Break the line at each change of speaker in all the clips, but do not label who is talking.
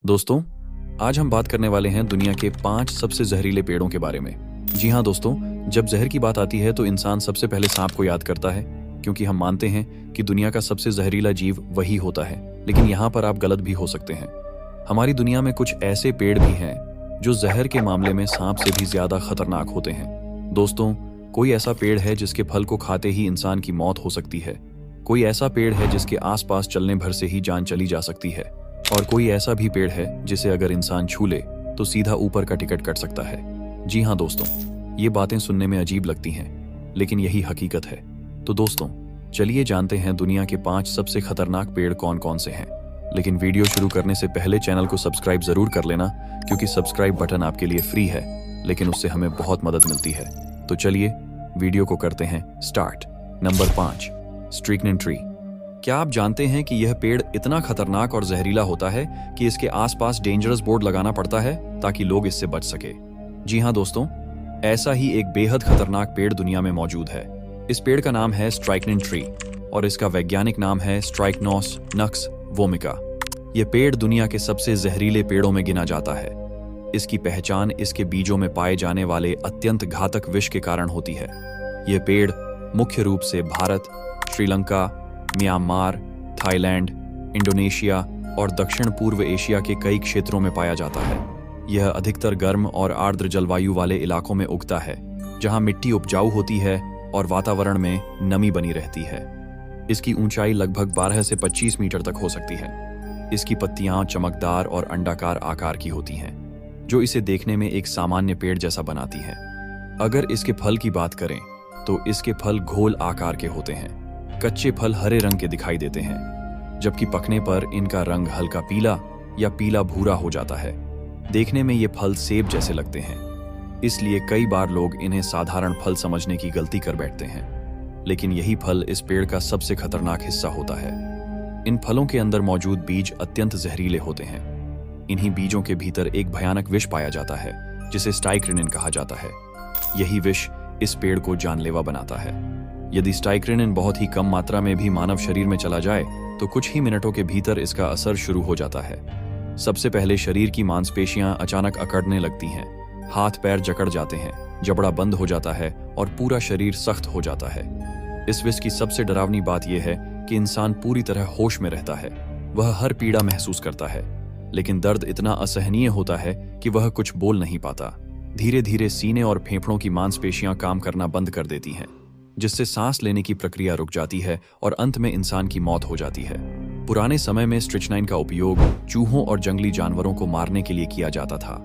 दोस्तों, आज हम बात करने वाले हैं दुनिया के 5 सबसे जहरीले पेड़ों के बारे में। जी हाँ दोस्तों, जब जहर की बात आती है तो इंसान सबसे पहले सांप को याद करता है, क्योंकि हम मानते हैं कि दुनिया का सबसे जहरीला जीव वही होता है। लेकिन यहाँ पर आप गलत भी हो सकते हैं। हमारी दुनिया में कुछ ऐसे पेड़ भी हैं जो जहर के मामले में सांप से भी ज्यादा खतरनाक होते हैं। दोस्तों, कोई ऐसा पेड़ है जिसके फल को खाते ही इंसान की मौत हो सकती है। कोई ऐसा पेड़ है जिसके आसपास चलने भर से ही जान चली जा सकती है। और कोई ऐसा भी पेड़ है जिसे अगर इंसान छू ले तो सीधा ऊपर का टिकट कट सकता है। जी हाँ दोस्तों, ये बातें सुनने में अजीब लगती हैं, लेकिन यही हकीकत है। तो दोस्तों, चलिए जानते हैं दुनिया के 5 सबसे खतरनाक पेड़ कौन कौन से हैं। लेकिन वीडियो शुरू करने से पहले चैनल को सब्सक्राइब जरूर कर लेना, क्योंकि सब्सक्राइब बटन आपके लिए फ्री है, लेकिन उससे हमें बहुत मदद मिलती है। तो चलिए वीडियो को करते हैं स्टार्ट। Number 5, स्ट्राइकनिन tree. क्या आप जानते हैं कि यह पेड़ इतना खतरनाक और जहरीला होता है कि इसके आसपास डेंजरस बोर्ड लगाना पड़ता है ताकि लोग इससे बच सके? जी हाँ दोस्तों, ऐसा ही एक बेहद खतरनाक पेड़ दुनिया में मौजूद है। इस पेड़ का नाम है स्ट्राइकनिन ट्री और इसका वैज्ञानिक नाम है स्ट्राइकनोस नक्स वोमिका। यह पेड़ दुनिया के सबसे जहरीले पेड़ों में गिना जाता है। इसकी पहचान इसके बीजों में पाए जाने वाले अत्यंत घातक विष के कारण होती है। यह पेड़ मुख्य रूप से Bharat, Sri Lanka, Myanmar, Thailand, Indonesia और दक्षिण पूर्व एशिया के कई क्षेत्रों में पाया जाता है। यह अधिकतर गर्म और आर्द्र जलवायु वाले इलाकों में उगता है, जहां मिट्टी उपजाऊ होती है और वातावरण में नमी बनी रहती है। इसकी ऊंचाई लगभग 12 से 25 मीटर तक हो सकती है। इसकी पत्तियां चमकदार और अंडाकार आकार की होती हैं, जो इसे देखने में एक सामान्य पेड़ जैसा बनाती है। अगर इसके फल की बात करें तो इसके फल घोल आकार के होते हैं। कच्चे फल हरे रंग के दिखाई देते हैं, जबकि पकने पर इनका रंग हल्का पीला या पीला भूरा हो जाता है। देखने में ये फल सेब जैसे लगते हैं, इसलिए कई बार लोग इन्हें साधारण फल समझने की गलती कर बैठते हैं। लेकिन यही फल इस पेड़ का सबसे खतरनाक हिस्सा होता है। इन फलों के अंदर मौजूद बीज अत्यंत जहरीले होते हैं। इन्हीं बीजों के भीतर एक भयानक विष पाया जाता है, जिसे स्ट्राइकनिन कहा जाता है। यही विष इस पेड़ को जानलेवा बनाता है। यदि स्ट्राइकनिन बहुत ही कम मात्रा में भी मानव शरीर में चला जाए तो कुछ ही मिनटों के भीतर इसका असर शुरू हो जाता है। सबसे पहले शरीर की मांसपेशियां अचानक अकड़ने लगती हैं, हाथ पैर जकड़ जाते हैं, जबड़ा बंद हो जाता है और पूरा शरीर सख्त हो जाता है। इस विष की सबसे डरावनी बात यह है कि इंसान पूरी तरह होश में रहता है। वह हर पीड़ा महसूस करता है, लेकिन दर्द इतना असहनीय होता है कि वह कुछ बोल नहीं पाता। धीरे धीरे सीने और फेफड़ों की मांसपेशियां काम करना बंद कर देती हैं, जिससे सांस लेने की प्रक्रिया रुक जाती है और अंत में इंसान की मौत हो जाती है। पुराने समय में स्ट्रिचनाइन का उपयोग चूहों और जंगली जानवरों को मारने के लिए किया जाता था।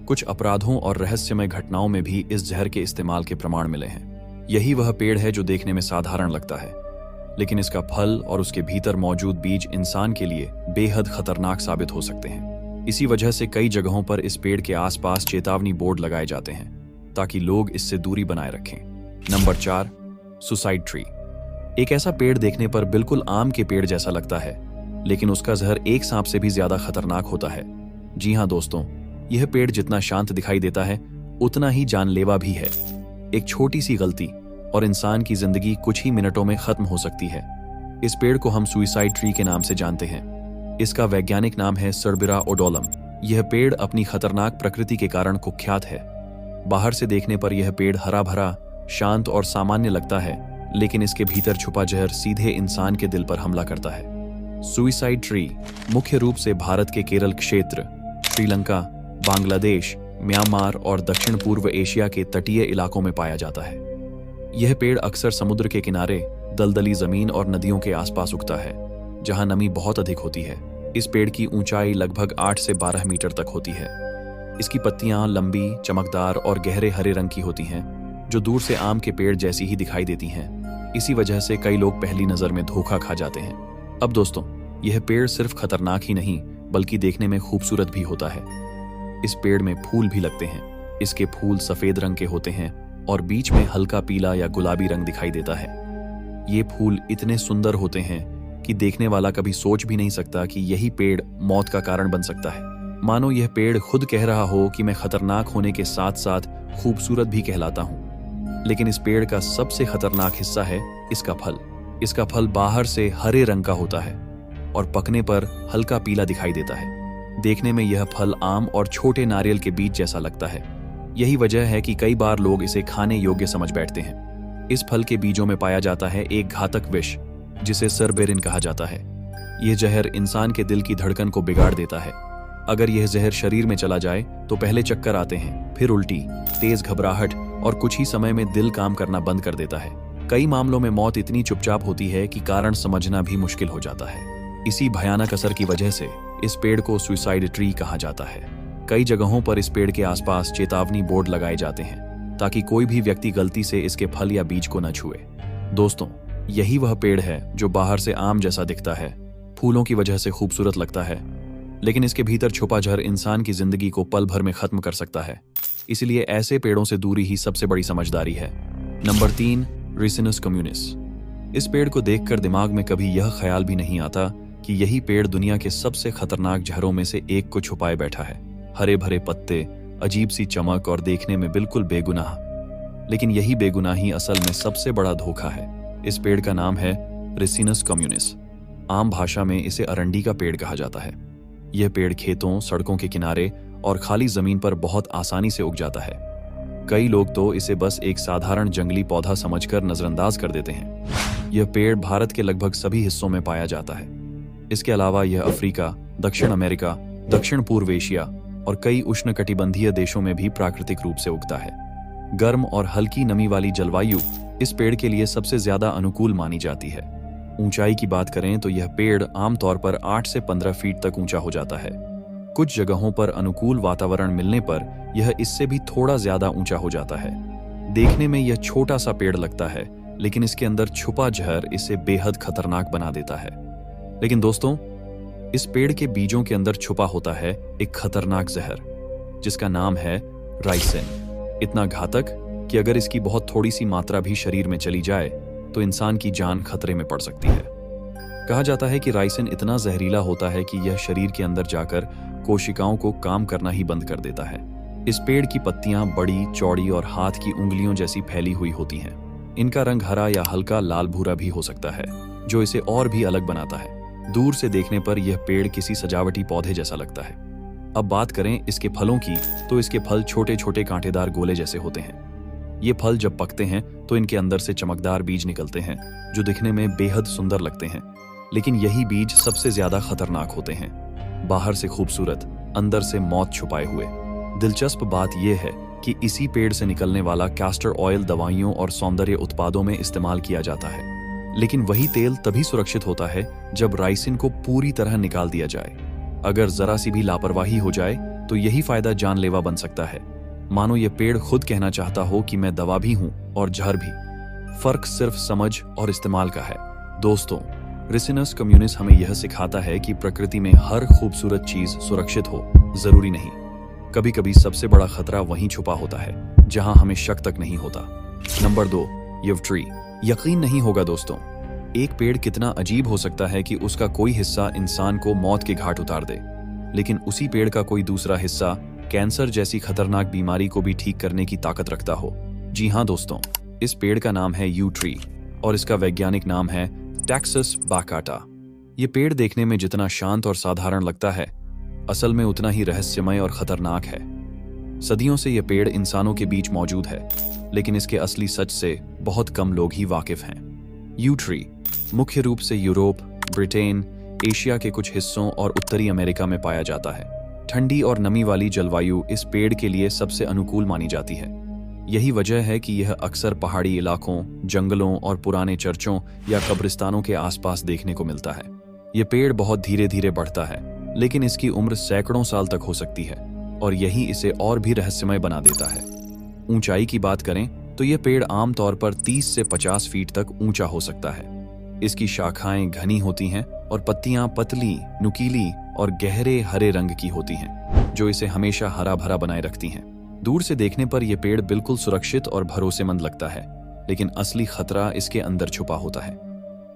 कुछ अपराधों और रहस्यमय घटनाओं में भी इस जहर के इस्तेमाल के प्रमाण मिले हैं। यही वह पेड़ है जो देखने में साधारण लगता है, लेकिन इसका फल और उसके भीतर मौजूद बीज इंसान के लिए बेहद खतरनाक साबित हो सकते हैं। इसी वजह से कई जगहों पर इस पेड़ के आसपास चेतावनी बोर्ड लगाए जाते हैं, ताकि लोग इससे दूरी बनाए रखें। Number 4, suicide tree. एक ऐसा पेड़ देखने पर बिल्कुल आम के पेड़ जैसा लगता है, लेकिन उसका जहर एक सांप से भी ज्यादा खतरनाक होता है। जी हाँ दोस्तों, यह पेड़ जितना शांत दिखाई देता है उतना ही जानलेवा भी है। एक छोटी सी गलती और इंसान की जिंदगी कुछ ही मिनटों में खत्म हो सकती है। इस पेड़ को हम सुसाइड ट्री के नाम से जानते हैं। इसका वैज्ञानिक नाम है सर्बिरा ओडोलम। यह पेड़ अपनी खतरनाक प्रकृति के कारण कुख्यात है। बाहर से देखने पर यह पेड़ हरा भरा, शांत और सामान्य लगता है, लेकिन इसके भीतर छुपा जहर सीधे इंसान के दिल पर हमला करता है। सुसाइड ट्री मुख्य रूप से भारत के केरल क्षेत्र, श्रीलंका, बांग्लादेश, म्यांमार और दक्षिण पूर्व एशिया के तटीय इलाकों में पाया जाता है। यह पेड़ अक्सर समुद्र के किनारे, दलदली जमीन और नदियों के आसपास उगता है, जहां नमी बहुत अधिक होती है। इस पेड़ की ऊंचाई लगभग 8 से 12 मीटर तक होती है। इसकी पत्तियां लंबी, चमकदार और गहरे हरे रंग की होती हैं, जो दूर से आम के पेड़ जैसी ही दिखाई देती हैं। इसी वजह से कई लोग पहली नजर में धोखा खा जाते हैं। अब दोस्तों, यह पेड़ सिर्फ खतरनाक ही नहीं बल्कि देखने में खूबसूरत भी होता है। इस पेड़ में फूल भी लगते हैं। इसके फूल सफेद रंग के होते हैं और बीच में हल्का पीला या गुलाबी रंग दिखाई देता है। ये फूल इतने सुंदर होते हैं कि देखने वाला कभी सोच भी नहीं सकता कि यही पेड़ मौत का कारण बन सकता है। मानो यह पेड़ खुद कह रहा हो कि मैं खतरनाक होने के साथ साथ खूबसूरत भी कहलाता हूँ। लेकिन इस पेड़ का सबसे खतरनाक हिस्सा है इसका फल। इसका फल बाहर से हरे रंग का होता है और पकने पर हल्का पीला दिखाई देता है। देखने में यह फल आम और छोटे नारियल के बीज जैसा लगता है। यही वजह है कि कई बार लोग इसे खाने योग्य समझ बैठते हैं। इस फल के बीजों में पाया जाता है एक घातक विष जिसे सरबेरिन कहा जाता है। यह जहर इंसान के दिल की धड़कन को बिगाड़ देता है। अगर यह जहर शरीर में चला जाए तो पहले चक्कर आते हैं, फिर उल्टी, तेज घबराहट और कुछ ही समय में दिल काम करना बंद कर देता है। कई मामलों में मौत इतनी चुपचाप होती है कि कारण समझना भी मुश्किल हो जाता है। इसी भयानक असर की वजह से इस पेड़ को सुसाइड ट्री कहा जाता है। कई जगहों पर इस पेड़ के आसपास चेतावनी बोर्ड लगाए जाते हैं ताकि कोई भी व्यक्ति गलती से इसके फल या बीज को न छुए। दोस्तों, यही वह पेड़ है जो बाहर से आम जैसा दिखता है, फूलों की वजह से खूबसूरत लगता है, लेकिन इसके भीतर छुपा जहर इंसान की जिंदगी को पल भर में खत्म कर सकता है। इसलिए ऐसे पेड़ों से दूरी ही सबसे बड़ी समझदारी है। Number 3, Ricinus communis. इस पेड़ को देखकर दिमाग में कभी यह ख्याल भी नहीं आता कि यही पेड़ दुनिया के सबसे खतरनाक जहरों में से एक को छुपाए बैठा है। हरे भरे पत्ते, अजीब सी चमक और देखने में बिल्कुल बेगुनाह, लेकिन यही बेगुनाही असल में सबसे बड़ा धोखा है। इस पेड़ का नाम है रिसिनस कम्युनिस। आम भाषा में इसे अरंडी का पेड़ कहा जाता है। यह पेड़ खेतों, सड़कों के किनारे और खाली जमीन पर बहुत आसानी से उग जाता है। कई लोग तो इसे बस एक साधारण जंगली पौधा समझकर नजरअंदाज कर देते हैं। यह पेड़ भारत के लगभग सभी हिस्सों में पाया जाता है। इसके अलावा यह अफ्रीका, दक्षिण अमेरिका, दक्षिण पूर्व एशिया और कई उष्णकटिबंधीय देशों में भी प्राकृतिक रूप से उगता है। गर्म और हल्की नमी वाली जलवायु इस पेड़ के लिए सबसे ज्यादा अनुकूल मानी जाती है। ऊंचाई की बात करें तो यह पेड़ आमतौर पर 8 से 15 फीट तक ऊंचा हो जाता है। कुछ जगहों पर अनुकूल वातावरण मिलने पर यह इससे भी थोड़ा ज्यादा ऊंचा हो जाता है। देखने में यह छोटा सा पेड़ लगता है, लेकिन इसके अंदर छुपा जहर इसे बेहद खतरनाक बना देता है। लेकिन दोस्तों, इस पेड़ के बीजों के अंदर छुपा होता है एक खतरनाक जहर जिसका नाम है राइसिन। इतना घातक कि अगर इसकी बहुत थोड़ी सी मात्रा भी शरीर में चली जाए तो इंसान की जान खतरे में पड़ सकती है। कहा जाता है कि राइसिन इतना जहरीला होता है कि यह शरीर के अंदर जाकर कोशिकाओं को काम करना ही बंद कर देता है। इस पेड़ की पत्तियां बड़ी, चौड़ी और हाथ की उंगलियों जैसी फैली हुई होती हैं। इनका रंग हरा या हल्का लाल भूरा भी हो सकता है, जो इसे और भी अलग बनाता है। दूर से देखने पर यह पेड़ किसी सजावटी पौधे जैसा लगता है। अब बात करें इसके फलों की, तो इसके फल छोटे छोटे कांटेदार गोले जैसे होते हैं। ये फल जब पकते हैं तो इनके अंदर से चमकदार बीज निकलते हैं जो दिखने में बेहद सुंदर लगते हैं, लेकिन यही बीज सबसे ज्यादा खतरनाक होते हैं। बाहर से खूबसूरत, अंदर से मौत छुपाए हुए। दिलचस्प बात यह है कि इसी पेड़ से निकलने वाला कैस्टर ऑयल दवाइयों और सौंदर्य उत्पादों में इस्तेमाल किया जाता है, लेकिन वही तेल तभी सुरक्षित होता है जब राइसिन को पूरी तरह निकाल दिया जाए। अगर जरा सी भी लापरवाही हो जाए तो यही फायदा जानलेवा बन सकता है। मानो ये पेड़ खुद कहना चाहता हो कि मैं दवा भी हूं और जहर भी। फर्क सिर्फ समझ और इस्तेमाल का है। दोस्तों, रिसिनस कम्युनिस हमें यह सिखाता है कि प्रकृति में हर खूबसूरत चीज सुरक्षित हो जरूरी नहीं। कभी कभी सबसे बड़ा खतरा वहीं छुपा होता है जहां हमें शक तक नहीं होता। Number 2, yew tree. यकीन नहीं होगा दोस्तों, एक पेड़ कितना अजीब हो सकता है कि उसका कोई हिस्सा इंसान को मौत के घाट उतार दे, लेकिन उसी पेड़ का कोई दूसरा हिस्सा कैंसर जैसी खतरनाक बीमारी को भी ठीक करने की ताकत रखता हो। जी हाँ दोस्तों, इस पेड़ का नाम है यू ट्री और इसका वैज्ञानिक नाम है टैक्सस बाकाटा। ये पेड़ देखने में जितना शांत और साधारण लगता है, असल में उतना ही रहस्यमय और खतरनाक है। सदियों से यह पेड़ इंसानों के बीच मौजूद है, लेकिन इसके असली सच से बहुत कम लोग ही वाकिफ हैं। यू ट्री मुख्य रूप से यूरोप, ब्रिटेन, एशिया के कुछ हिस्सों और उत्तरी अमेरिका में पाया जाता है। ठंडी और नमी वाली जलवायु इस पेड़ के लिए सबसे अनुकूल मानी जाती है। यही वजह है कि यह अक्सर पहाड़ी इलाकों, जंगलों और पुराने चर्चों या कब्रिस्तानों के आसपास देखने को मिलता है। यह पेड़ बहुत धीरे धीरे बढ़ता है, लेकिन इसकी उम्र सैकड़ों साल तक हो सकती है और यही इसे और भी रहस्यमय बना देता है। ऊंचाई की बात करें तो यह पेड़ आमतौर पर 30 से 50 फीट तक ऊंचा हो सकता है। इसकी शाखाएं घनी होती हैं और पत्तियां पतली, नुकीली और गहरे हरे रंग की होती हैं, जो इसे हमेशा हरा भरा बनाए रखती हैं। दूर से देखने पर यह पेड़ बिल्कुल सुरक्षित और भरोसेमंद लगता है, लेकिन असली खतरा इसके अंदर छुपा होता है।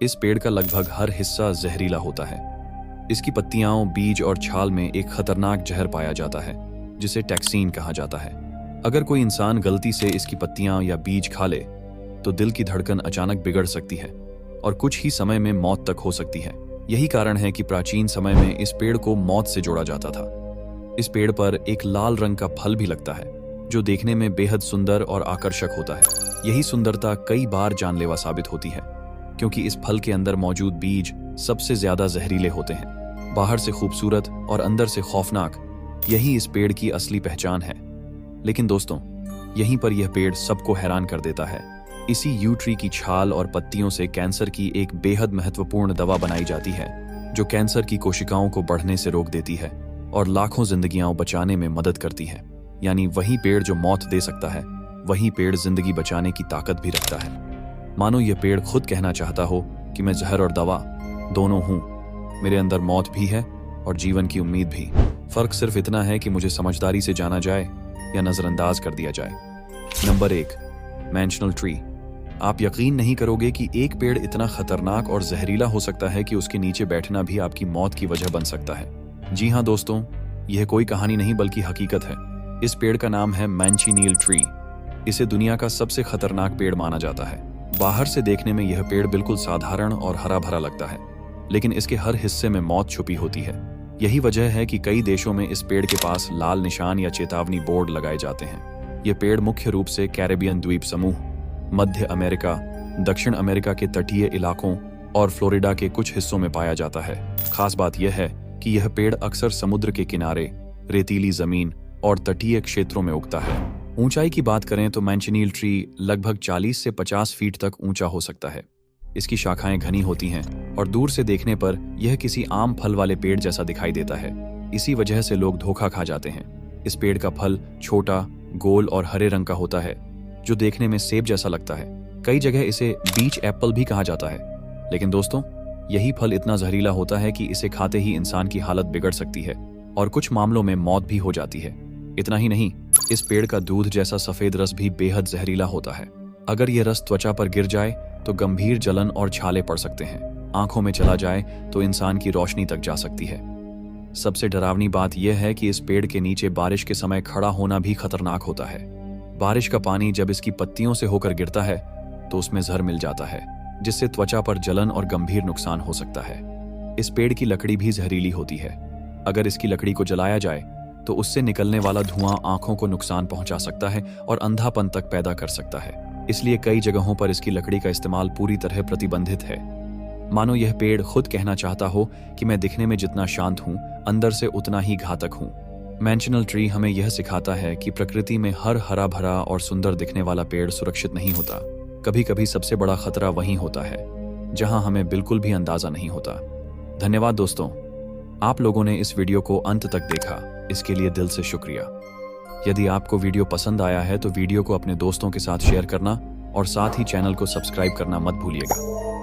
इस पेड़ का लगभग हर हिस्सा जहरीला होता है। इसकी पत्तियां, बीज और छाल में एक खतरनाक जहर पाया जाता है जिसे टैक्सीन कहा जाता है। अगर कोई इंसान गलती से इसकी पत्तियां या बीज खा ले तो दिल की धड़कन अचानक बिगड़ सकती है और कुछ ही समय में मौत तक हो सकती है। यही कारण है कि प्राचीन समय में इस पेड़ को मौत से जोड़ा जाता था। इस पेड़ पर एक लाल रंग का फल भी लगता है जो देखने में बेहद सुंदर और आकर्षक होता है। यही सुंदरता कई बार जानलेवा साबित होती है क्योंकि इस फल के अंदर मौजूद बीज सबसे ज्यादा जहरीले होते हैं। बाहर से खूबसूरत और अंदर से खौफनाक, यही इस पेड़ की असली पहचान है। लेकिन दोस्तों, यहीं पर यह पेड़ सबको हैरान कर देता है। इसी यू ट्री की छाल और पत्तियों से कैंसर की एक बेहद महत्वपूर्ण दवा बनाई जाती है जो कैंसर की कोशिकाओं को बढ़ने से रोक देती है और लाखों जिंदगियां बचाने में मदद करती है। यानी वही पेड़ जो मौत दे सकता है, वही पेड़ जिंदगी बचाने की ताकत भी रखता है। मानो यह पेड़ खुद कहना चाहता हो कि मैं जहर और दवा दोनों हूं, मेरे अंदर मौत भी है और जीवन की उम्मीद भी। फर्क सिर्फ इतना है कि मुझे समझदारी से जाना जाए या नजरअंदाज कर दिया जाए। Number 1, manchineel tree. आप यकीन नहीं करोगे कि एक पेड़ इतना खतरनाक और जहरीला हो सकता है कि उसके नीचे बैठना भी आपकी मौत की वजह बन सकता है। जी हाँ दोस्तों, यह कोई कहानी नहीं बल्कि हकीकत है। इस पेड़ का नाम है मैंचिनील ट्री। इसे दुनिया का सबसे खतरनाक पेड़ माना जाता है। बाहर से देखने में यह पेड़ बिल्कुल साधारण और हरा भरा लगता है, लेकिन इसके हर हिस्से में मौत छुपी होती है। यही वजह है कि कई देशों में इस पेड़ के पास लाल निशान या चेतावनी बोर्ड लगाए जाते हैं। यह पेड़ मुख्य रूप से कैरेबियन द्वीप समूह, मध्य अमेरिका, दक्षिण अमेरिका के तटीय इलाकों और फ्लोरिडा के कुछ हिस्सों में पाया जाता है। खास बात यह है कि यह पेड़ अक्सर समुद्र के किनारे, रेतीली जमीन और तटीय क्षेत्रों में उगता है। ऊंचाई की बात करें तो मैंचिनील ट्री लगभग 40 से 50 फीट तक ऊंचा हो सकता है। इसकी शाखाएं घनी होती हैं और दूर से देखने पर यह किसी आम फल वाले पेड़ जैसा दिखाई देता है। इसी वजह से लोग धोखा खा जाते हैं। इस पेड़ का फल छोटा, गोल और हरे रंग का होता है जो देखने में सेब जैसा लगता है। कई जगह इसे बीच एप्पल भी कहा जाता है। लेकिन दोस्तों, यही फल इतना जहरीला होता है कि इसे खाते ही इंसान की हालत बिगड़ सकती है और कुछ मामलों में मौत भी हो जाती है। इतना ही नहीं, इस पेड़ का दूध जैसा सफेद रस भी बेहद जहरीला होता है। अगर यह रस त्वचा पर गिर जाए तो गंभीर जलन और छाले पड़ सकते हैं। आंखों में चला जाए तो इंसान की रोशनी तक जा सकती है। सबसे डरावनी बात यह है कि इस पेड़ के नीचे बारिश के समय खड़ा होना भी खतरनाक होता है। बारिश का पानी जब इसकी पत्तियों से होकर गिरता है तो उसमें जहर मिल जाता है, जिससे त्वचा पर जलन और गंभीर नुकसान हो सकता है। इस पेड़ की लकड़ी भी जहरीली होती है। अगर इसकी लकड़ी को जलाया जाए तो उससे निकलने वाला धुआं आंखों को नुकसान पहुंचा सकता है और अंधापन तक पैदा कर सकता है। इसलिए कई जगहों पर इसकी लकड़ी का इस्तेमाल पूरी तरह प्रतिबंधित है। मानो यह पेड़ खुद कहना चाहता हो कि मैं दिखने में जितना शांत हूं, अंदर से उतना ही घातक हूं। मैंशनल ट्री हमें यह सिखाता है कि प्रकृति में हर हरा भरा और सुंदर दिखने वाला पेड़ सुरक्षित नहीं होता। कभी कभी सबसे बड़ा खतरा वहीं होता है जहां हमें बिल्कुल भी अंदाजा नहीं होता। धन्यवाद दोस्तों, आप लोगों ने इस वीडियो को अंत तक देखा, इसके लिए दिल से शुक्रिया। यदि आपको वीडियो पसंद आया है तो वीडियो को अपने दोस्तों के साथ शेयर करना और साथ ही चैनल को सब्सक्राइब करना मत भूलिएगा।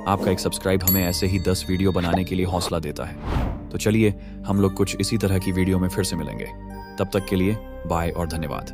आपका एक सब्सक्राइब हमें ऐसे ही 10 वीडियो बनाने के लिए हौसला देता है। तो चलिए, हम लोग कुछ इसी तरह की वीडियो में फिर से मिलेंगे। तब तक के लिए बाय और धन्यवाद।